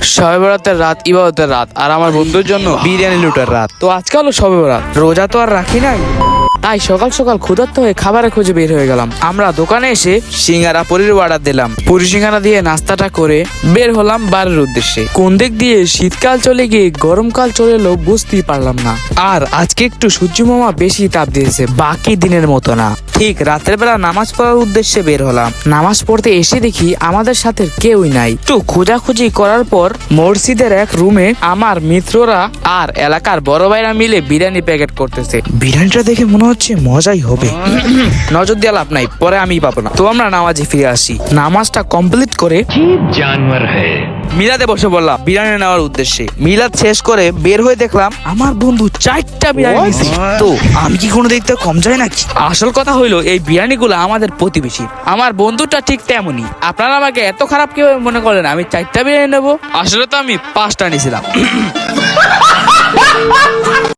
শবে বরাতের রাত, ইবাদতের রাত, আর আমার বন্ধুর জন্য বিরিয়ানি লুটার রাত। তো আজকে হলো শবে বরাত, রোজা তো আর রাখি নাই, তাই সকাল সকাল ক্ষুধার্ত হয়ে খাবারের খোঁজে বের হয়ে গেলাম। আমরা দোকানে এসে সিঙ্গারা পুরির অর্ডার দিলাম। পুরি সিঙ্গারা দিয়ে নাস্তাটা করে বের হলাম বাড়ির উদ্দেশ্যে। কোন দিক দিয়ে শীতকাল চলে গিয়ে গরমকাল চলে এলো বুঝতেই পারলাম না। আর আজকে একটু সূর্য মামা বেশি তাপ দিয়েছে, বাকি দিনের মতো না। ঠিক রাতের বেলা নামাজ পড়ার উদ্দেশ্যে বের হলাম। নামাজ পড়তে এসে দেখি আমাদের সাথে কেউই নাই। একটু খোঁজাখুঁজি করার পর মসজিদের এক রুমে আমার মিত্ররা আর এলাকার বড় ভাইরা মিলে বিরিয়ানি প্যাকেট করতেছে। বিরিয়ানিটা দেখে মনে হচ্ছে মজাই হবে। নজর দিয়ে লাভ নাই, পরে আমি পাবো না। তো আমরা নামাজে ফিরে আসি। নামাজটা কমপ্লিট করে जानवर है। মিলাদে বসে বললাম বিরিয়ানি নেওয়ার উদ্দেশ্যে। মিলাদ শেষ করে বের হয়ে দেখলাম আমার বন্ধু 4টা বিরিয়ানি নিয়েছে। তো আমি কি কোনো দেখতে কম যায় নাকি? আসল কথা হইলো এই বিরিয়ানিগুলো আমাদের প্রতিবেশী। আমার বন্ধুটা ঠিক তেমনই। আপনারা আমাকে এত খারাপ কিভাবে মনে করেন আমি 4টা বিরিয়ানি নেবো? আসলে তো আমি 5টা নিয়েছিলাম।